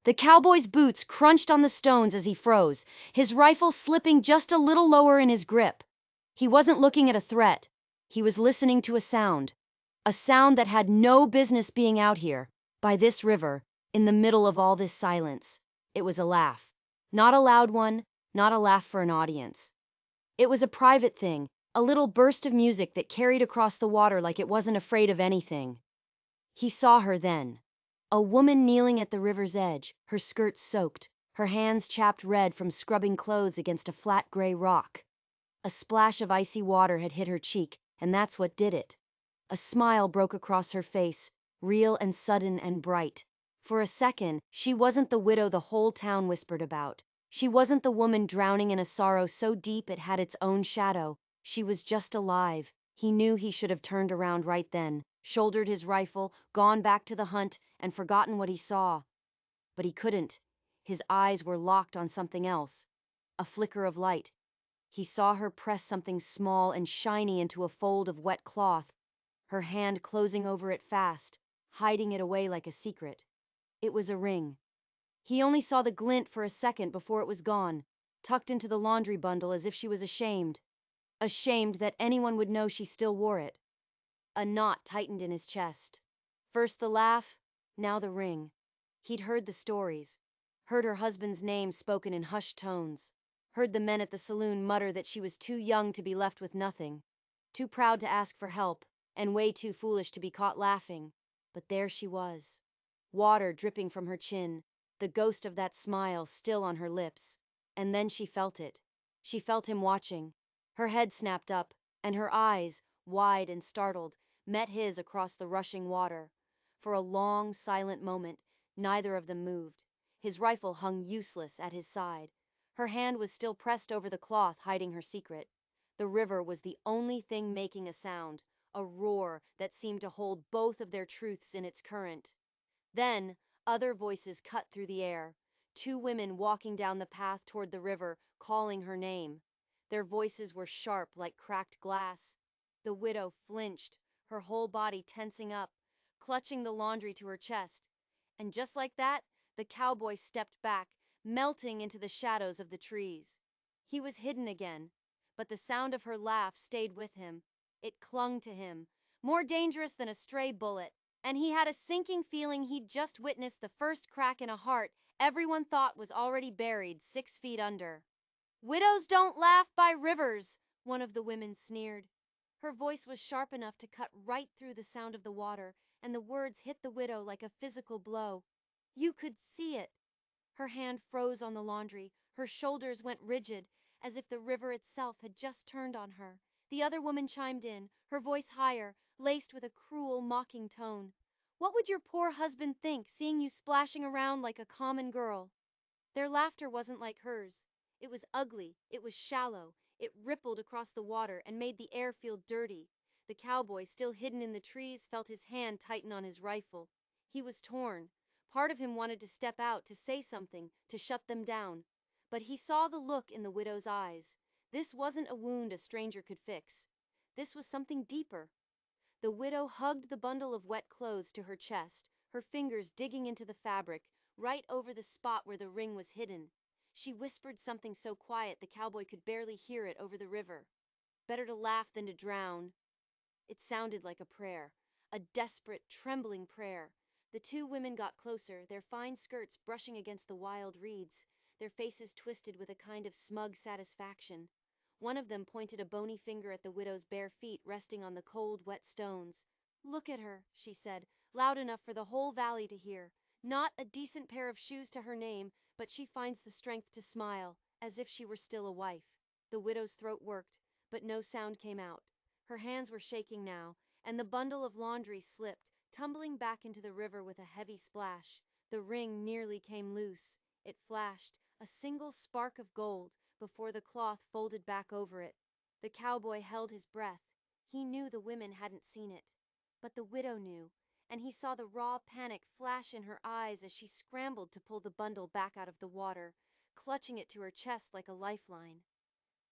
The cowboy's boots crunched on the stones as he froze, his rifle slipping just a little lower in his grip. He wasn't looking at a threat. He was listening to a sound that had no business being out here, by this river, in the middle of all this silence. It was a laugh. Not a loud one, not a laugh for an audience. It was a private thing, a little burst of music that carried across the water like it wasn't afraid of anything. He saw her then. A woman kneeling at the river's edge, her skirts soaked, her hands chapped red from scrubbing clothes against a flat gray rock. A splash of icy water had hit her cheek, and that's what did it. A smile broke across her face, real and sudden and bright. For a second, she wasn't the widow the whole town whispered about. She wasn't the woman drowning in a sorrow so deep it had its own shadow. She was just alive. He knew he should have turned around right then, shouldered his rifle, gone back to the hunt, and forgotten what he saw. But he couldn't. His eyes were locked on something else. A flicker of light. He saw her press something small and shiny into a fold of wet cloth, her hand closing over it fast, hiding it away like a secret. It was a ring. He only saw the glint for a second before it was gone, tucked into the laundry bundle as if she was ashamed. Ashamed that anyone would know she still wore it. A knot tightened in his chest. First the laugh, now the ring. He'd heard the stories, heard her husband's name spoken in hushed tones, heard the men at the saloon mutter that she was too young to be left with nothing, too proud to ask for help, and way too foolish to be caught laughing. But there she was, water dripping from her chin, the ghost of that smile still on her lips. And then she felt it. She felt him watching. Her head snapped up, and her eyes, wide and startled, met his across the rushing water. For a long, silent moment, neither of them moved. His rifle hung useless at his side. Her hand was still pressed over the cloth, hiding her secret. The river was the only thing making a sound, a roar that seemed to hold both of their truths in its current. Then, other voices cut through the air. Two women walking down the path toward the river, calling her name. Their voices were sharp like cracked glass. The widow flinched, her whole body tensing up, clutching the laundry to her chest. And just like that, the cowboy stepped back, melting into the shadows of the trees. He was hidden again, but the sound of her laugh stayed with him. It clung to him, more dangerous than a stray bullet. And he had a sinking feeling he'd just witnessed the first crack in a heart everyone thought was already buried 6 feet under. "Widows don't laugh by rivers," one of the women sneered. Her voice was sharp enough to cut right through the sound of the water, and the words hit the widow like a physical blow. You could see it. Her hand froze on the laundry, her shoulders went rigid, as if the river itself had just turned on her. The other woman chimed in, her voice higher, laced with a cruel, mocking tone. "What would your poor husband think, seeing you splashing around like a common girl?" Their laughter wasn't like hers. It was ugly, it was shallow, it rippled across the water and made the air feel dirty. The cowboy, still hidden in the trees, felt his hand tighten on his rifle. He was torn. Part of him wanted to step out, to say something, to shut them down. But he saw the look in the widow's eyes. This wasn't a wound a stranger could fix. This was something deeper. The widow hugged the bundle of wet clothes to her chest, her fingers digging into the fabric, right over the spot where the ring was hidden. She whispered something so quiet the cowboy could barely hear it over the river. "Better to laugh than to drown." It sounded like a prayer, a desperate, trembling prayer. The two women got closer, their fine skirts brushing against the wild reeds, their faces twisted with a kind of smug satisfaction. One of them pointed a bony finger at the widow's bare feet resting on the cold, wet stones. "Look at her," she said, loud enough for the whole valley to hear. "Not a decent pair of shoes to her name, but she finds the strength to smile, as if she were still a wife." The widow's throat worked, but no sound came out. Her hands were shaking now, and the bundle of laundry slipped, tumbling back into the river with a heavy splash. The ring nearly came loose. It flashed, a single spark of gold, before the cloth folded back over it. The cowboy held his breath. He knew the women hadn't seen it. But the widow knew, and he saw the raw panic flash in her eyes as she scrambled to pull the bundle back out of the water, clutching it to her chest like a lifeline.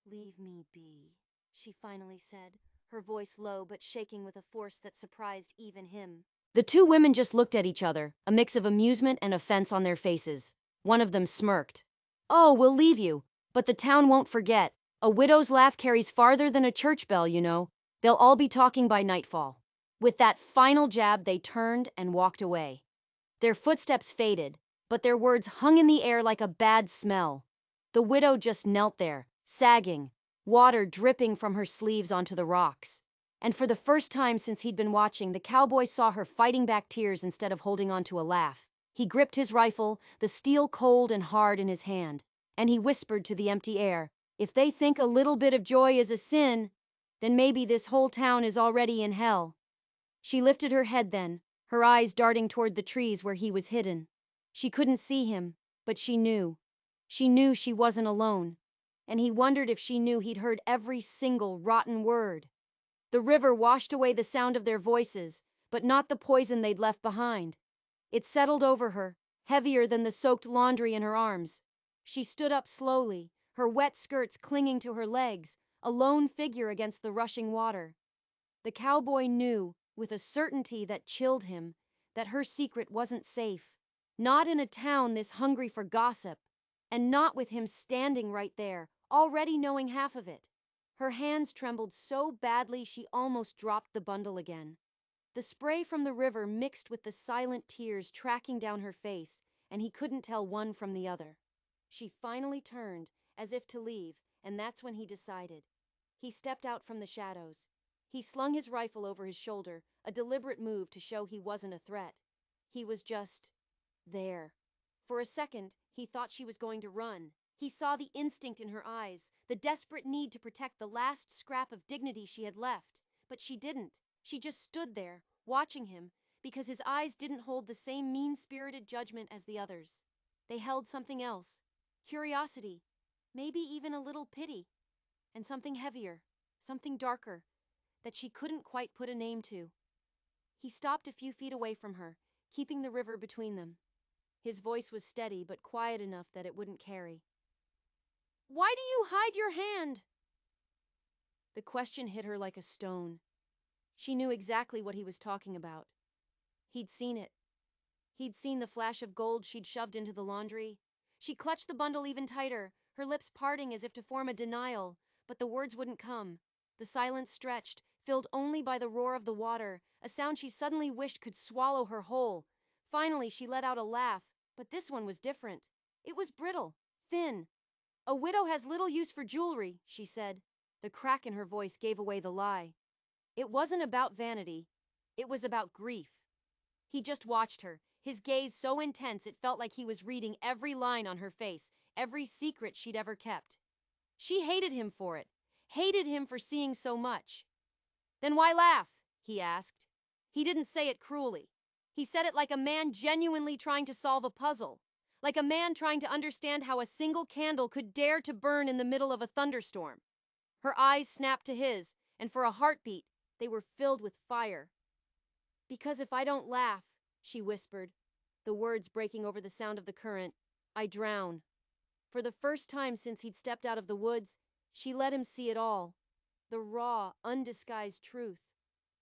"Leave me be," she finally said, her voice low but shaking with a force that surprised even him. The two women just looked at each other, a mix of amusement and offense on their faces. One of them smirked. Oh, we'll leave you, but the town won't forget. A widow's laugh carries farther than a church bell, you know. They'll all be talking by nightfall. With that final jab, they turned and walked away. Their footsteps faded, but their words hung in the air like a bad smell. The widow just knelt there, sagging, water dripping from her sleeves onto the rocks. And for the first time since he'd been watching, the cowboy saw her fighting back tears instead of holding on to a laugh. He gripped his rifle, the steel cold and hard in his hand, and he whispered to the empty air, "If they think a little bit of joy is a sin, then maybe this whole town is already in hell." She lifted her head then, her eyes darting toward the trees where he was hidden. She couldn't see him, but she knew. She knew she wasn't alone. And he wondered if she knew he'd heard every single rotten word. The river washed away the sound of their voices, but not the poison they'd left behind. It settled over her, heavier than the soaked laundry in her arms. She stood up slowly, her wet skirts clinging to her legs, a lone figure against the rushing water. The cowboy knew, with a certainty that chilled him, that her secret wasn't safe. Not in a town this hungry for gossip, and not with him standing right there, already knowing half of it. Her hands trembled so badly she almost dropped the bundle again. The spray from the river mixed with the silent tears tracking down her face, and he couldn't tell one from the other. She finally turned, as if to leave, and that's when he decided. He stepped out from the shadows. He slung his rifle over his shoulder, a deliberate move to show he wasn't a threat. He was just there. For a second, he thought she was going to run. He saw the instinct in her eyes, the desperate need to protect the last scrap of dignity she had left. But she didn't. She just stood there, watching him, because his eyes didn't hold the same mean-spirited judgment as the others. They held something else. Curiosity. Maybe even a little pity. And something heavier, something darker, that she couldn't quite put a name to. He stopped a few feet away from her, keeping the river between them. His voice was steady but quiet enough that it wouldn't carry. "Why do you hide your hand?" The question hit her like a stone. She knew exactly what he was talking about. He'd seen it. He'd seen the flash of gold she'd shoved into the laundry. She clutched the bundle even tighter, her lips parting as if to form a denial, but the words wouldn't come. The silence stretched, filled only by the roar of the water, a sound she suddenly wished could swallow her whole. Finally, she let out a laugh, but this one was different. It was brittle, thin. "A widow has little use for jewelry," she said. The crack in her voice gave away the lie. It wasn't about vanity. It was about grief. He just watched her, his gaze so intense it felt like he was reading every line on her face, every secret she'd ever kept. She hated him for it, hated him for seeing so much. "Then why laugh?" he asked. He didn't say it cruelly. He said it like a man genuinely trying to solve a puzzle, like a man trying to understand how a single candle could dare to burn in the middle of a thunderstorm. Her eyes snapped to his, and for a heartbeat, they were filled with fire. "Because if I don't laugh," she whispered, the words breaking over the sound of the current, "I drown." For the first time since he'd stepped out of the woods, she let him see it all. The raw, undisguised truth.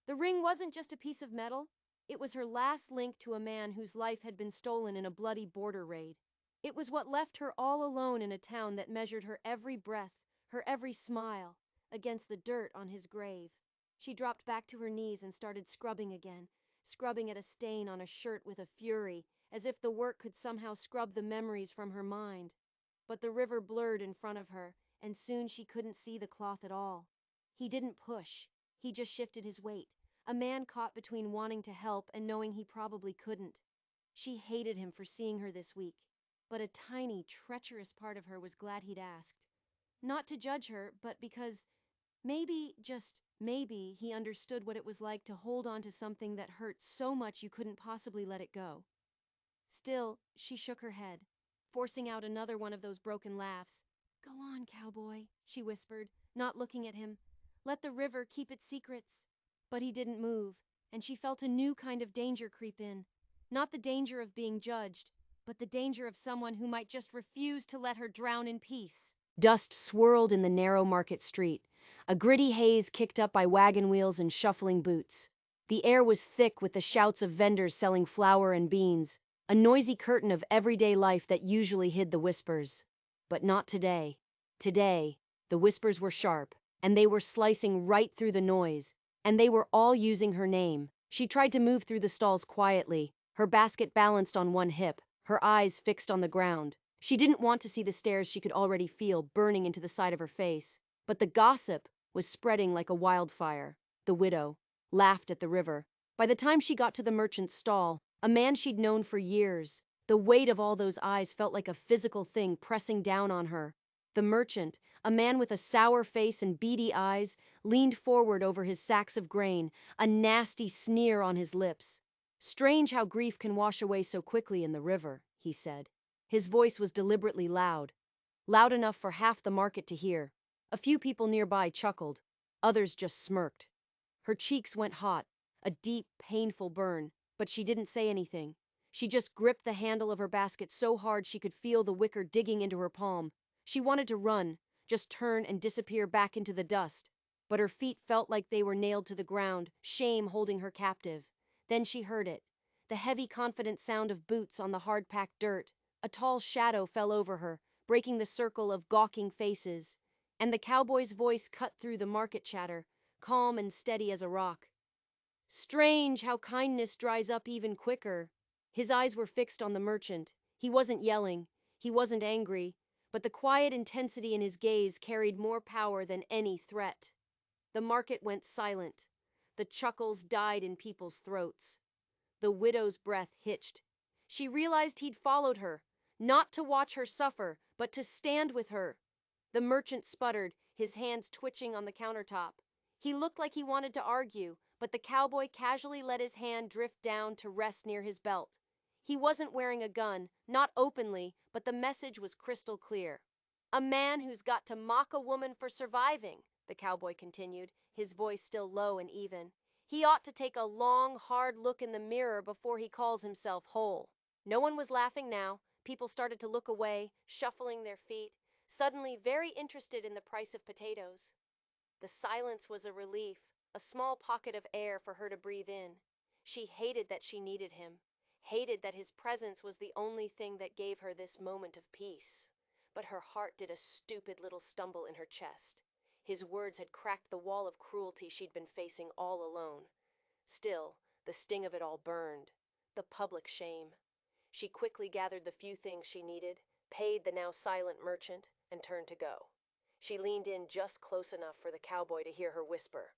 The ring wasn't just a piece of metal. It was her last link to a man whose life had been stolen in a bloody border raid. It was what left her all alone in a town that measured her every breath, her every smile, against the dirt on his grave. She dropped back to her knees and started scrubbing again, scrubbing at a stain on a shirt with a fury, as if the work could somehow scrub the memories from her mind. But the river blurred in front of her, and soon she couldn't see the cloth at all. He didn't push. He just shifted his weight, a man caught between wanting to help and knowing he probably couldn't. She hated him for seeing her this week, but a tiny, treacherous part of her was glad he'd asked. Not to judge her, but because maybe, just maybe, he understood what it was like to hold on to something that hurt so much you couldn't possibly let it go. Still, she shook her head, forcing out another one of those broken laughs. "Go on, cowboy," she whispered, not looking at him. "Let the river keep its secrets." But he didn't move, and she felt a new kind of danger creep in. Not the danger of being judged, but the danger of someone who might just refuse to let her drown in peace. Dust swirled in the narrow market street, a gritty haze kicked up by wagon wheels and shuffling boots. The air was thick with the shouts of vendors selling flour and beans, a noisy curtain of everyday life that usually hid the whispers. But not today. Today, the whispers were sharp, and they were slicing right through the noise, and they were all using her name. She tried to move through the stalls quietly, her basket balanced on one hip, her eyes fixed on the ground. She didn't want to see the stares she could already feel burning into the side of her face. But the gossip was spreading like a wildfire. The widow laughed at the river. By the time she got to the merchant's stall, a man she'd known for years, the weight of all those eyes felt like a physical thing pressing down on her. The merchant, a man with a sour face and beady eyes, leaned forward over his sacks of grain, a nasty sneer on his lips. "Strange how grief can wash away so quickly in the river," he said. His voice was deliberately loud, loud enough for half the market to hear. A few people nearby chuckled, others just smirked. Her cheeks went hot, a deep, painful burn, but she didn't say anything. She just gripped the handle of her basket so hard she could feel the wicker digging into her palm. She wanted to run, just turn and disappear back into the dust. But her feet felt like they were nailed to the ground, shame holding her captive. Then she heard it, the heavy, confident sound of boots on the hard-packed dirt. A tall shadow fell over her, breaking the circle of gawking faces. And the cowboy's voice cut through the market chatter, calm and steady as a rock. "Strange how kindness dries up even quicker." His eyes were fixed on the merchant. He wasn't yelling, he wasn't angry, but the quiet intensity in his gaze carried more power than any threat. The market went silent. The chuckles died in people's throats. The widow's breath hitched. She realized he'd followed her, not to watch her suffer, but to stand with her. The merchant sputtered, his hands twitching on the countertop. He looked like he wanted to argue, but the cowboy casually let his hand drift down to rest near his belt. He wasn't wearing a gun, not openly, but the message was crystal clear. "A man who's got to mock a woman for surviving," the cowboy continued, his voice still low and even. "He ought to take a long, hard look in the mirror before he calls himself whole." No one was laughing now. People started to look away, shuffling their feet, suddenly very interested in the price of potatoes. The silence was a relief, a small pocket of air for her to breathe in. She hated that she needed him, hated that his presence was the only thing that gave her this moment of peace. But her heart did a stupid little stumble in her chest. His words had cracked the wall of cruelty she'd been facing all alone. Still, the sting of it all burned. The public shame. She quickly gathered the few things she needed, paid the now silent merchant, and turned to go. She leaned in just close enough for the cowboy to hear her whisper,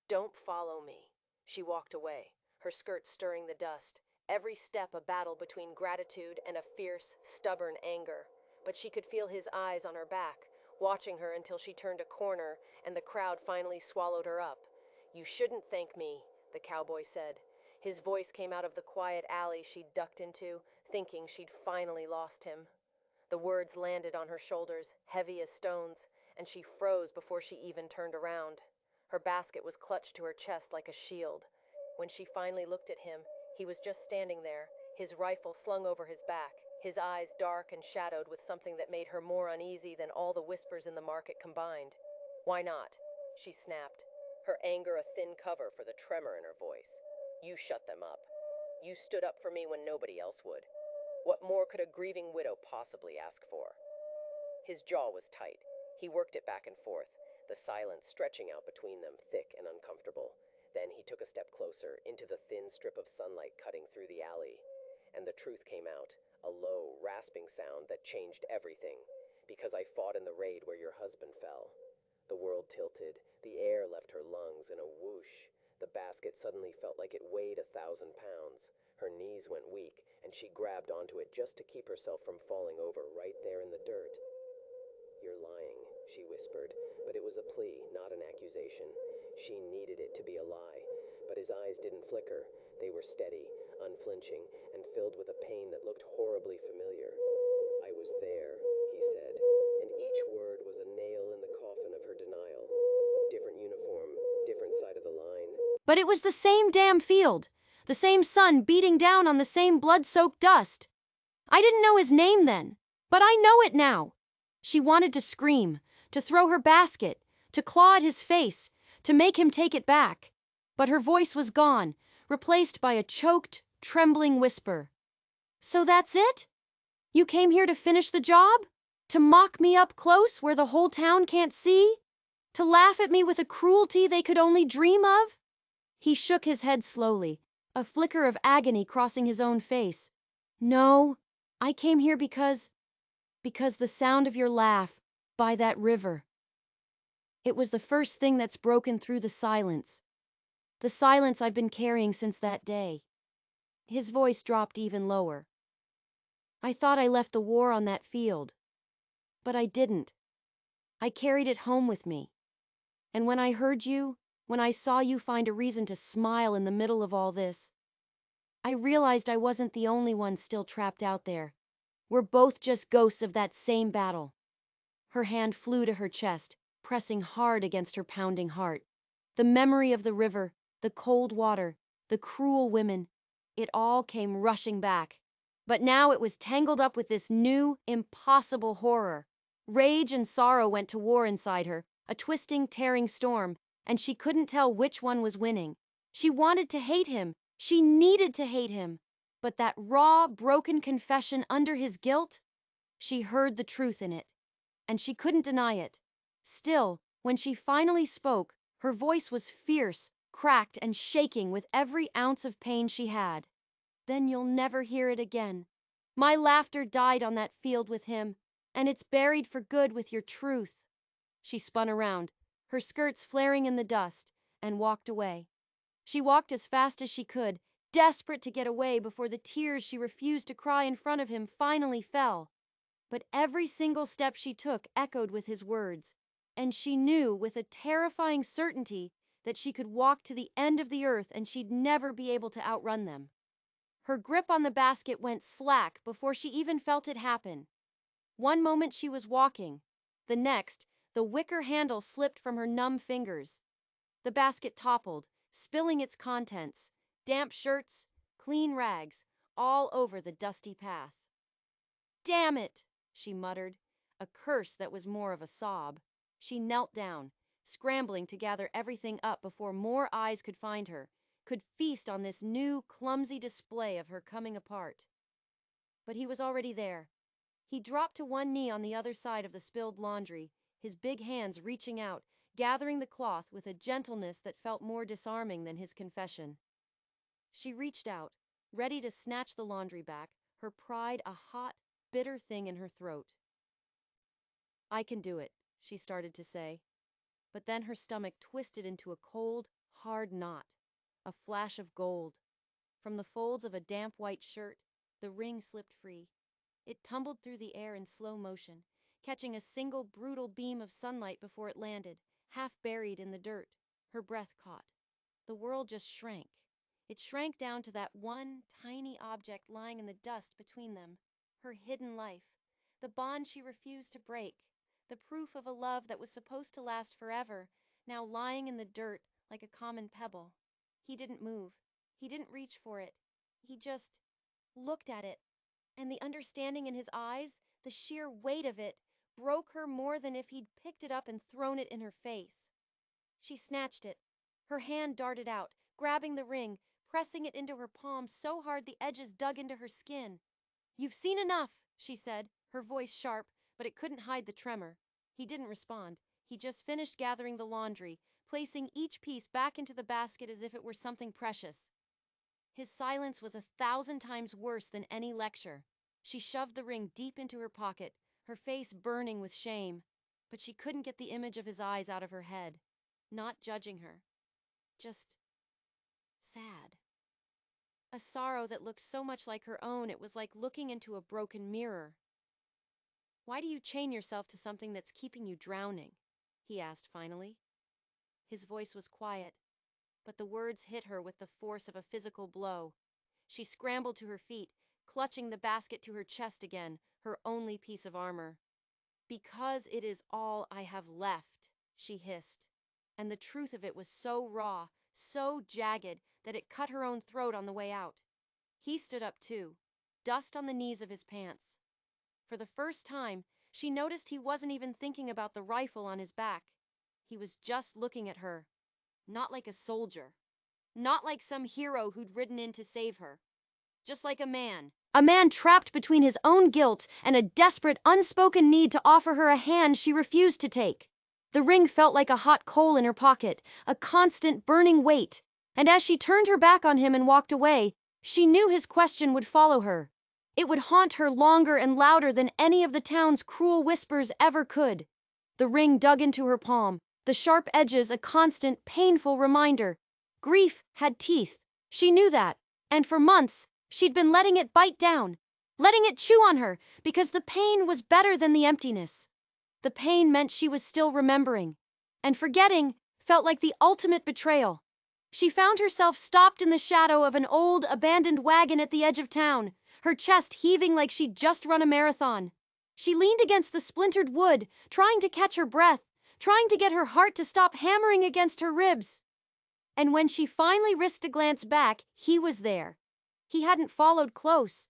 "Don't follow me." She walked away, her skirt stirring the dust, every step a battle between gratitude and a fierce, stubborn anger. But she could feel his eyes on her back, watching her until she turned a corner and the crowd finally swallowed her up. "You shouldn't thank me," the cowboy said. His voice came out of the quiet alley she'd ducked into, thinking she'd finally lost him. The words landed on her shoulders, heavy as stones, and she froze before she even turned around. Her basket was clutched to her chest like a shield. When she finally looked at him, he was just standing there, his rifle slung over his back, his eyes dark and shadowed with something that made her more uneasy than all the whispers in the market combined. "Why not?" she snapped, her anger a thin cover for the tremor in her voice. "You shut them up. You stood up for me when nobody else would. What more could a grieving widow possibly ask for?" His jaw was tight. He worked it back and forth, the silence stretching out between them, thick and uncomfortable. Then he took a step closer, into the thin strip of sunlight cutting through the alley. And the truth came out, a low, rasping sound that changed everything. "Because I fought in the raid where your husband fell." The world tilted, the air left her lungs in a whoosh. The basket suddenly felt like it weighed 1,000 pounds. Her knees went weak, and she grabbed onto it just to keep herself from falling over right there in the dirt. "You're lying," she whispered, but it was a plea, not an accusation. She needed it to be a lie, but his eyes didn't flicker. They were steady, unflinching, and filled with a pain that looked horribly familiar. "I was there," he said, and each word was a nail in the coffin of her denial. Different uniform, different side of the line. But it was the same damn field, the same sun beating down on the same blood-soaked dust. I didn't know his name then, but I know it now. She wanted to scream, to throw her basket, to claw at his face, to make him take it back. But her voice was gone, replaced by a choked, trembling whisper. So that's it? You came here to finish the job? To mock me up close where the whole town can't see? To laugh at me with a cruelty they could only dream of? He shook his head slowly, a flicker of agony crossing his own face. No, I came here because the sound of your laugh, by that river. It was the first thing that's broken through the silence. The silence I've been carrying since that day. His voice dropped even lower. I thought I left the war on that field. But I didn't. I carried it home with me. And when I heard you, when I saw you find a reason to smile in the middle of all this, I realized I wasn't the only one still trapped out there. We're both just ghosts of that same battle. Her hand flew to her chest, pressing hard against her pounding heart. The memory of the river, the cold water, the cruel women, it all came rushing back. But now it was tangled up with this new, impossible horror. Rage and sorrow went to war inside her, a twisting, tearing storm, and she couldn't tell which one was winning. She wanted to hate him. She needed to hate him. But that raw, broken confession under his guilt, she heard the truth in it, and she couldn't deny it. Still, when she finally spoke, her voice was fierce, cracked, and shaking with every ounce of pain she had. Then you'll never hear it again. My laughter died on that field with him, and it's buried for good with your truth. She spun around, her skirts flaring in the dust, and walked away. She walked as fast as she could, desperate to get away before the tears she refused to cry in front of him finally fell. But every single step she took echoed with his words, and she knew with a terrifying certainty that she could walk to the end of the earth and she'd never be able to outrun them. Her grip on the basket went slack before she even felt it happen. One moment she was walking, the next, the wicker handle slipped from her numb fingers. The basket toppled, spilling its contents, damp shirts, clean rags, all over the dusty path. Damn it, she muttered, a curse that was more of a sob. She knelt down, scrambling to gather everything up before more eyes could find her, could feast on this new, clumsy display of her coming apart. But he was already there. He dropped to one knee on the other side of the spilled laundry, his big hands reaching out, gathering the cloth with a gentleness that felt more disarming than his confession. She reached out, ready to snatch the laundry back, her pride a hot, bitter thing in her throat. I can do it, she started to say. But then her stomach twisted into a cold, hard knot. A flash of gold. From the folds of a damp white shirt, the ring slipped free. It tumbled through the air in slow motion, catching a single brutal beam of sunlight before it landed, half buried in the dirt. Her breath caught. The world just shrank. It shrank down to that one tiny object lying in the dust between them. Her hidden life. The bond she refused to break. The proof of a love that was supposed to last forever, now lying in the dirt like a common pebble. He didn't move. He didn't reach for it. He just looked at it. And the understanding in his eyes, the sheer weight of it, broke her more than if he'd picked it up and thrown it in her face. She snatched it. Her hand darted out, grabbing the ring, pressing it into her palm so hard the edges dug into her skin. You've seen enough, she said, her voice sharp, but it couldn't hide the tremor. He didn't respond. He just finished gathering the laundry, placing each piece back into the basket as if it were something precious. His silence was 1,000 times worse than any lecture. She shoved the ring deep into her pocket, her face burning with shame. But she couldn't get the image of his eyes out of her head. Not judging her. Just sad. A sorrow that looked so much like her own it was like looking into a broken mirror. Why do you chain yourself to something that's keeping you drowning? He asked finally. His voice was quiet, but the words hit her with the force of a physical blow. She scrambled to her feet, clutching the basket to her chest again, her only piece of armor. Because it is all I have left, she hissed. And the truth of it was so raw, so jagged, that it cut her own throat on the way out. He stood up too, dust on the knees of his pants. For the first time, she noticed he wasn't even thinking about the rifle on his back. He was just looking at her. Not like a soldier. Not like some hero who'd ridden in to save her. Just like a man. A man trapped between his own guilt and a desperate, unspoken need to offer her a hand she refused to take. The ring felt like a hot coal in her pocket, a constant, burning weight. And as she turned her back on him and walked away, she knew his question would follow her. It would haunt her longer and louder than any of the town's cruel whispers ever could. The ring dug into her palm, the sharp edges a constant, painful reminder. Grief had teeth. She knew that. And for months, she'd been letting it bite down, letting it chew on her, because the pain was better than the emptiness. The pain meant she was still remembering. And forgetting felt like the ultimate betrayal. She found herself stopped in the shadow of an old, abandoned wagon at the edge of town, her chest heaving like she'd just run a marathon. She leaned against the splintered wood, trying to catch her breath, trying to get her heart to stop hammering against her ribs. And when she finally risked a glance back, he was there. He hadn't followed close.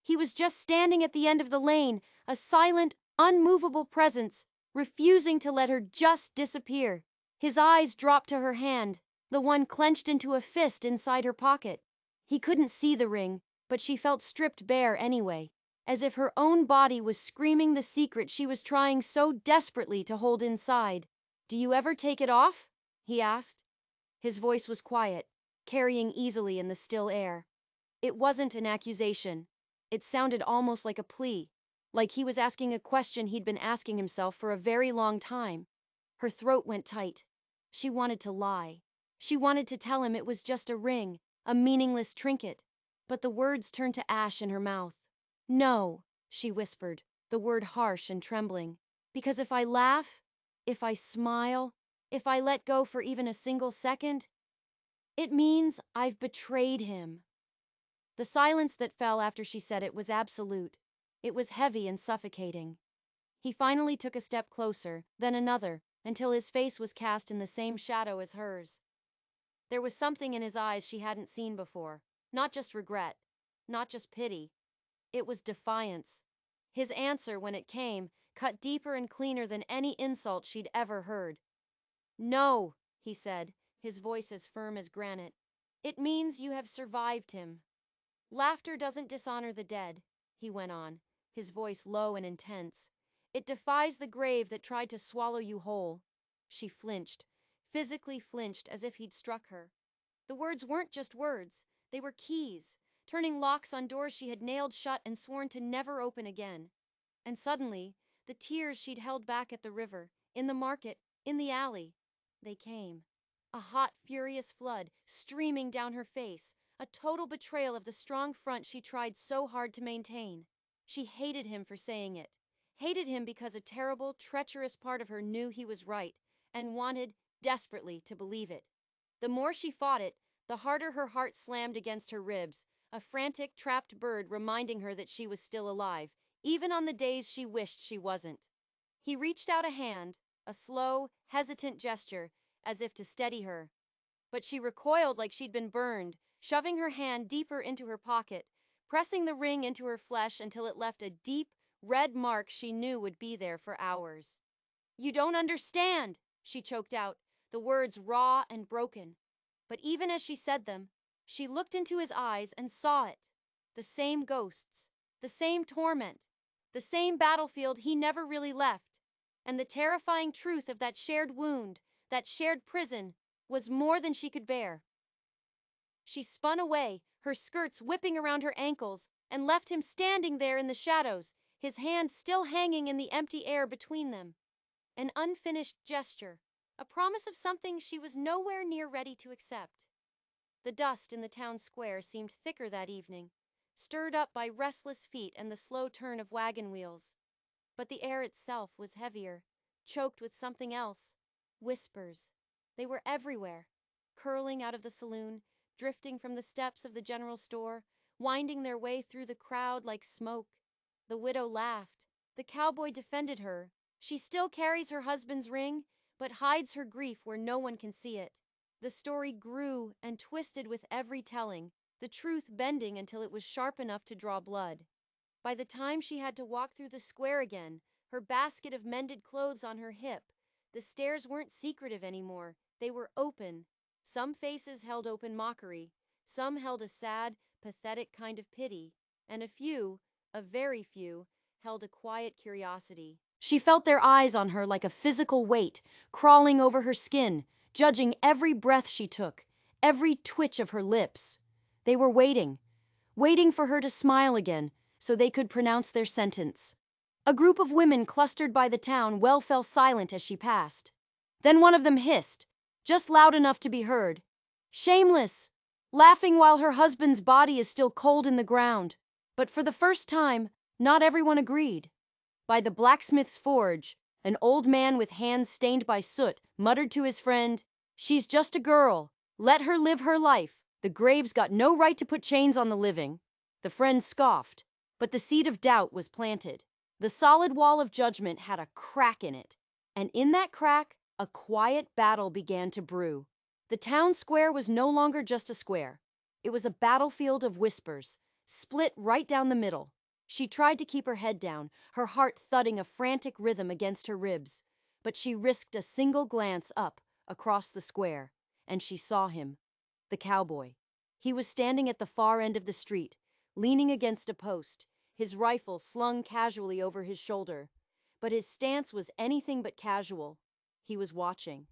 He was just standing at the end of the lane, a silent, unmovable presence, refusing to let her just disappear. His eyes dropped to her hand, the one clenched into a fist inside her pocket. He couldn't see the ring, but she felt stripped bare anyway, as if her own body was screaming the secret she was trying so desperately to hold inside. "Do you ever take it off?" he asked. His voice was quiet, carrying easily in the still air. It wasn't an accusation. It sounded almost like a plea, like he was asking a question he'd been asking himself for a very long time. Her throat went tight. She wanted to lie. She wanted to tell him it was just a ring, a meaningless trinket. But the words turned to ash in her mouth. "No," she whispered, the word harsh and trembling. "Because if I laugh, if I smile, if I let go for even a single second, it means I've betrayed him." The silence that fell after she said it was absolute. It was heavy and suffocating. He finally took a step closer, then another, until his face was cast in the same shadow as hers. There was something in his eyes she hadn't seen before. Not just regret, not just pity. It was defiance. His answer, when it came, cut deeper and cleaner than any insult she'd ever heard. "No," he said, his voice as firm as granite. "It means you have survived him." "Laughter doesn't dishonor the dead," he went on, his voice low and intense. "It defies the grave that tried to swallow you whole." She flinched, physically flinched as if he'd struck her. The words weren't just words, they were keys, turning locks on doors she had nailed shut and sworn to never open again. And suddenly, the tears she'd held back at the river, in the market, in the alley, they came. A hot, furious flood, streaming down her face, a total betrayal of the strong front she tried so hard to maintain. She hated him for saying it. Hated him because a terrible, treacherous part of her knew he was right, and wanted, desperately, to believe it. The more she fought it, the harder her heart slammed against her ribs, a frantic, trapped bird reminding her that she was still alive, even on the days she wished she wasn't. He reached out a hand, a slow, hesitant gesture, as if to steady her. But she recoiled like she'd been burned, shoving her hand deeper into her pocket, pressing the ring into her flesh until it left a deep, red mark she knew would be there for hours. "You don't understand," she choked out, the words raw and broken. But even as she said them, she looked into his eyes and saw it. The same ghosts, the same torment, the same battlefield he never really left. And the terrifying truth of that shared wound, that shared prison, was more than she could bear. She spun away, her skirts whipping around her ankles, and left him standing there in the shadows, his hand still hanging in the empty air between them. An unfinished gesture, a promise of something she was nowhere near ready to accept. The dust in the town square seemed thicker that evening, stirred up by restless feet and the slow turn of wagon wheels. But the air itself was heavier, choked with something else. Whispers. They were everywhere, curling out of the saloon, drifting from the steps of the general store, winding their way through the crowd like smoke. The widow laughed. The cowboy defended her. She still carries her husband's ring, but hides her grief where no one can see it. The story grew and twisted with every telling, the truth bending until it was sharp enough to draw blood. By the time she had to walk through the square again, her basket of mended clothes on her hip, the stairs weren't secretive anymore. They were open. Some faces held open mockery, some held a sad, pathetic kind of pity, and a very few, held a quiet curiosity. She felt their eyes on her like a physical weight, crawling over her skin, judging every breath she took, every twitch of her lips. They were waiting for her to smile again, so they could pronounce their sentence. A group of women clustered by the town well fell silent as she passed. Then one of them hissed, just loud enough to be heard. "Shameless!" Laughing while her husband's body is still cold in the ground. But for the first time, not everyone agreed. By the blacksmith's forge, an old man with hands stained by soot muttered to his friend, "She's just a girl. Let her live her life. The grave's got no right to put chains on the living." The friend scoffed, but the seed of doubt was planted. The solid wall of judgment had a crack in it, and in that crack, a quiet battle began to brew. The town square was no longer just a square. It was a battlefield of whispers, split right down the middle. She tried to keep her head down, her heart thudding a frantic rhythm against her ribs. But she risked a single glance up, across the square, and she saw him, the cowboy. He was standing at the far end of the street, leaning against a post, his rifle slung casually over his shoulder. But his stance was anything but casual. He was watching.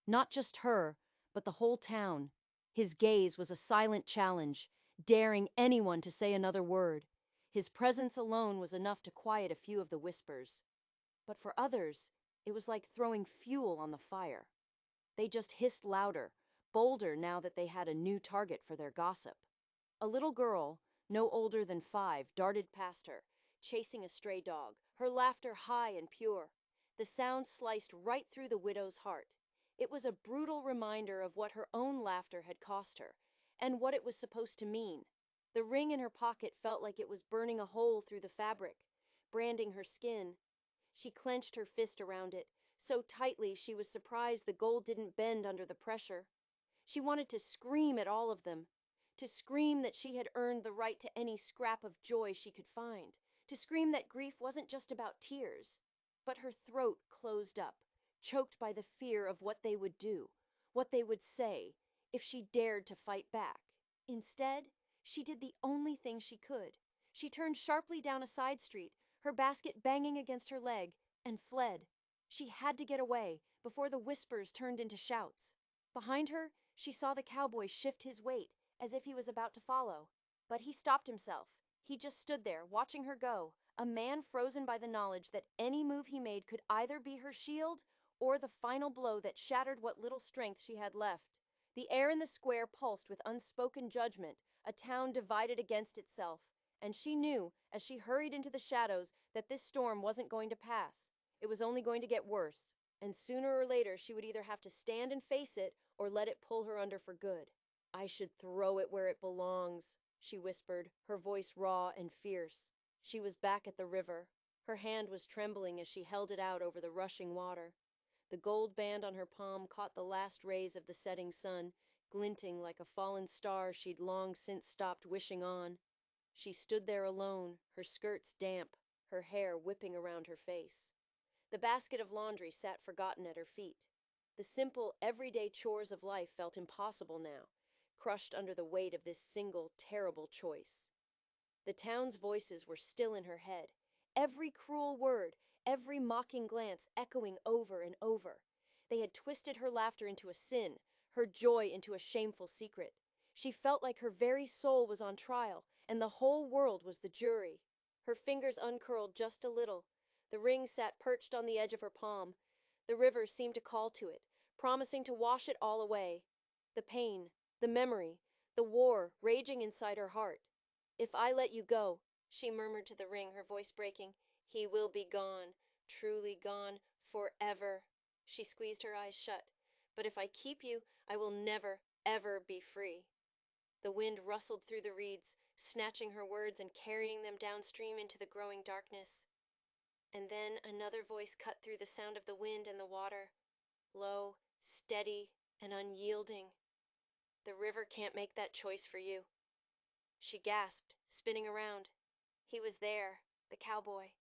Not just her, but the whole town. His gaze was a silent challenge, daring anyone to say another word. His presence alone was enough to quiet a few of the whispers. But for others, it was like throwing fuel on the fire. They just hissed louder, bolder now that they had a new target for their gossip. A little girl, no older than 5, darted past her, chasing a stray dog, her laughter high and pure. The sound sliced right through the widow's heart. It was a brutal reminder of what her own laughter had cost her, and what it was supposed to mean. The ring in her pocket felt like it was burning a hole through the fabric, branding her skin. She clenched her fist around it, so tightly she was surprised the gold didn't bend under the pressure. She wanted to scream at all of them, to scream that she had earned the right to any scrap of joy she could find, to scream that grief wasn't just about tears. But her throat closed up, choked by the fear of what they would do, what they would say, if she dared to fight back. Instead, she did the only thing she could. She turned sharply down a side street, her basket banging against her leg, and fled. She had to get away before the whispers turned into shouts. Behind her, she saw the cowboy shift his weight, as if he was about to follow. But he stopped himself. He just stood there, watching her go, a man frozen by the knowledge that any move he made could either be her shield or the final blow that shattered what little strength she had left. The air in the square pulsed with unspoken judgment, a town divided against itself, and she knew, as she hurried into the shadows, that this storm wasn't going to pass. It was only going to get worse, and sooner or later she would either have to stand and face it or let it pull her under for good. "I should throw it where it belongs," she whispered, her voice raw and fierce. She was back at the river. Her hand was trembling as she held it out over the rushing water. The gold band on her palm caught the last rays of the setting sun, glinting like a fallen star she'd long since stopped wishing on. She stood there alone, her skirts damp, her hair whipping around her face. The basket of laundry sat forgotten at her feet. The simple, everyday chores of life felt impossible now, crushed under the weight of this single, terrible choice. The town's voices were still in her head, every cruel word, every mocking glance echoing over and over. They had twisted her laughter into a sin, her joy into a shameful secret. She felt like her very soul was on trial, and the whole world was the jury. Her fingers uncurled just a little. The ring sat perched on the edge of her palm. The river seemed to call to it, promising to wash it all away. The pain, the memory, the war raging inside her heart. "If I let you go," she murmured to the ring, her voice breaking, "he will be gone, truly gone, forever." She squeezed her eyes shut. "But if I keep you, I will never, ever be free." The wind rustled through the reeds, snatching her words and carrying them downstream into the growing darkness. And then another voice cut through the sound of the wind and the water, low, steady, and unyielding. "The river can't make that choice for you." She gasped, spinning around. He was there, the cowboy,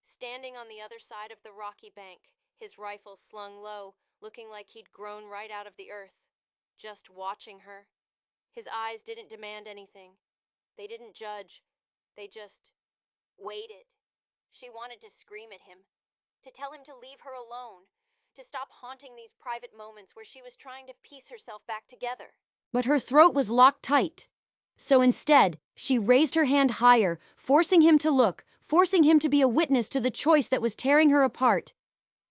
standing on the other side of the rocky bank, his rifle slung low, looking like he'd grown right out of the earth. just watching her. His eyes didn't demand anything. They didn't judge. They just waited. She wanted to scream at him, to tell him to leave her alone, to stop haunting these private moments where she was trying to piece herself back together. But her throat was locked tight. So instead, she raised her hand higher, forcing him to look, forcing him to be a witness to the choice that was tearing her apart.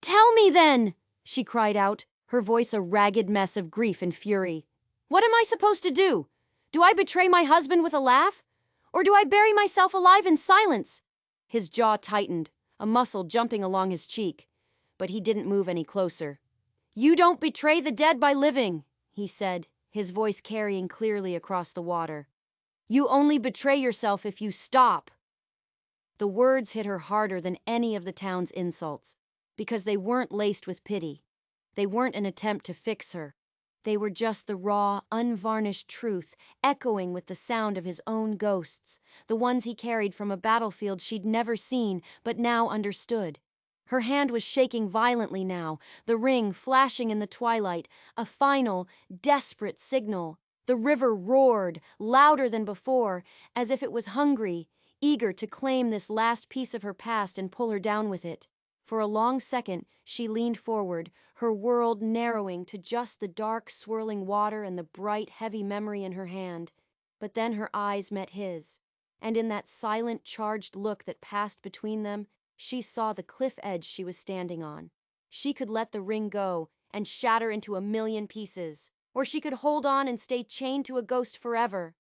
"Tell me then!" she cried out, her voice a ragged mess of grief and fury. "What am I supposed to do? Do I betray my husband with a laugh? Or do I bury myself alive in silence?" His jaw tightened, a muscle jumping along his cheek. But he didn't move any closer. "You don't betray the dead by living," he said, his voice carrying clearly across the water. "You only betray yourself if you stop." The words hit her harder than any of the town's insults, because they weren't laced with pity. They weren't an attempt to fix her. They were just the raw, unvarnished truth, echoing with the sound of his own ghosts, the ones he carried from a battlefield she'd never seen, but now understood. Her hand was shaking violently now, the ring flashing in the twilight, a final, desperate signal. The river roared, louder than before, as if it was hungry, eager to claim this last piece of her past and pull her down with it. For a long second, she leaned forward, her world narrowing to just the dark, swirling water and the bright, heavy memory in her hand. But then her eyes met his, and in that silent, charged look that passed between them, she saw the cliff edge she was standing on. She could let the ring go and shatter into a million pieces, or she could hold on and stay chained to a ghost forever.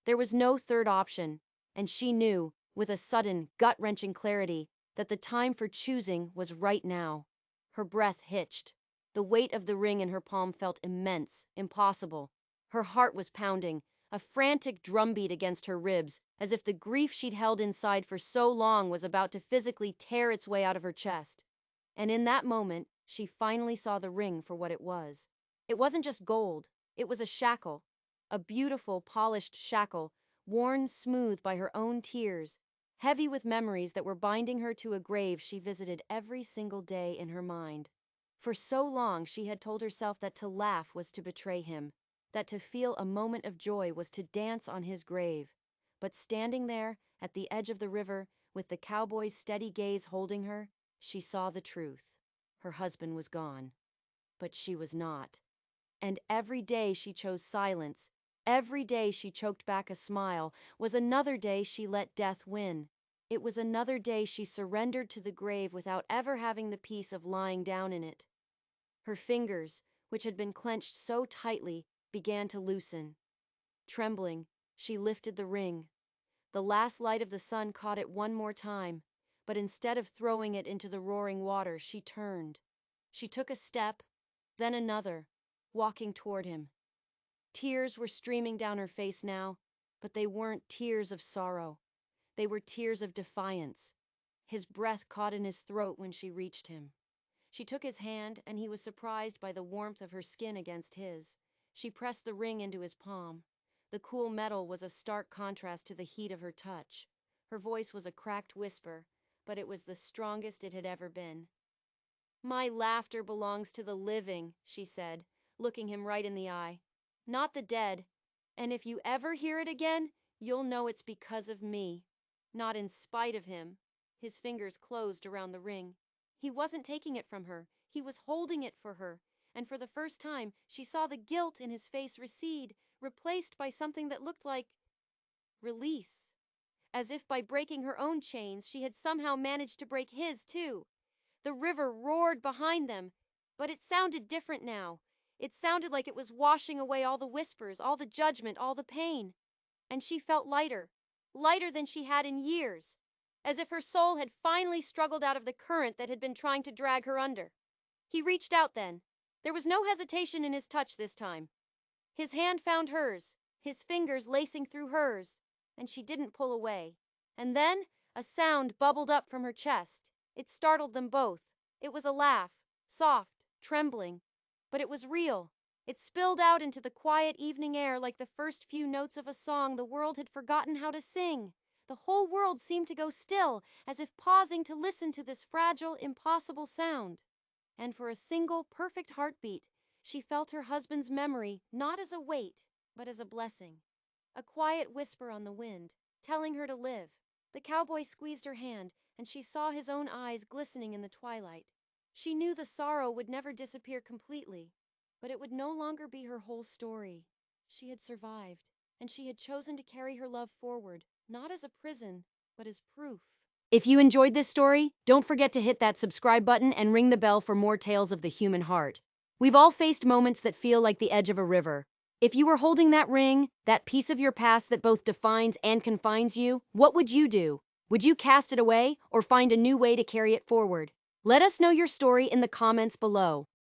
There was no third option, and she knew, with a sudden, gut-wrenching clarity, that the time for choosing was right now. Her breath hitched. The weight of the ring in her palm felt immense, impossible. Her heart was pounding, a frantic drumbeat against her ribs, as if the grief she'd held inside for so long was about to physically tear its way out of her chest. And in that moment, she finally saw the ring for what it was. It wasn't just gold, it was a shackle. A beautiful, polished shackle, worn smooth by her own tears, heavy with memories that were binding her to a grave she visited every single day in her mind. For so long she had told herself that to laugh was to betray him, that to feel a moment of joy was to dance on his grave. But standing there, at the edge of the river, with the cowboy's steady gaze holding her, she saw the truth. Her husband was gone. But she was not. And every day she chose silence, every day she choked back a smile, was another day she let death win. It was another day she surrendered to the grave without ever having the peace of lying down in it. Her fingers, which had been clenched so tightly, began to loosen. Trembling, she lifted the ring. The last light of the sun caught it one more time, but instead of throwing it into the roaring water, she turned. She took a step, then another, walking toward him. Tears were streaming down her face now, but they weren't tears of sorrow. They were tears of defiance. His breath caught in his throat when she reached him. She took his hand, and he was surprised by the warmth of her skin against his. She pressed the ring into his palm. The cool metal was a stark contrast to the heat of her touch. Her voice was a cracked whisper, but it was the strongest it had ever been. "My laughter belongs to the living," she said, looking him right in the eye. "Not the dead. And if you ever hear it again, you'll know it's because of me. Not in spite of him." His fingers closed around the ring. He wasn't taking it from her. He was holding it for her. And for the first time, she saw the guilt in his face recede, replaced by something that looked like release. As if by breaking her own chains, she had somehow managed to break his, too. The river roared behind them, but it sounded different now. It sounded like it was washing away all the whispers, all the judgment, all the pain. And she felt lighter, lighter than she had in years, as if her soul had finally struggled out of the current that had been trying to drag her under. He reached out then. There was no hesitation in his touch this time. His hand found hers, his fingers lacing through hers, and she didn't pull away. And then a sound bubbled up from her chest. It startled them both. It was a laugh, soft, trembling, but it was real. It spilled out into the quiet evening air like the first few notes of a song the world had forgotten how to sing. The whole world seemed to go still, as if pausing to listen to this fragile, impossible sound. And for a single, perfect heartbeat, She felt her husband's memory not as a weight, but as a blessing. A quiet whisper on the wind, telling her to live. The cowboy squeezed her hand, and she saw his own eyes glistening in the twilight. She knew the sorrow would never disappear completely, but it would no longer be her whole story. She had survived, and she had chosen to carry her love forward, not as a prison, but as proof. If you enjoyed this story, don't forget to hit that subscribe button and ring the bell for more tales of the human heart. We've all faced moments that feel like the edge of a river. If you were holding that ring, that piece of your past that both defines and confines you, what would you do? Would you cast it away or find a new way to carry it forward? Let us know your story in the comments below.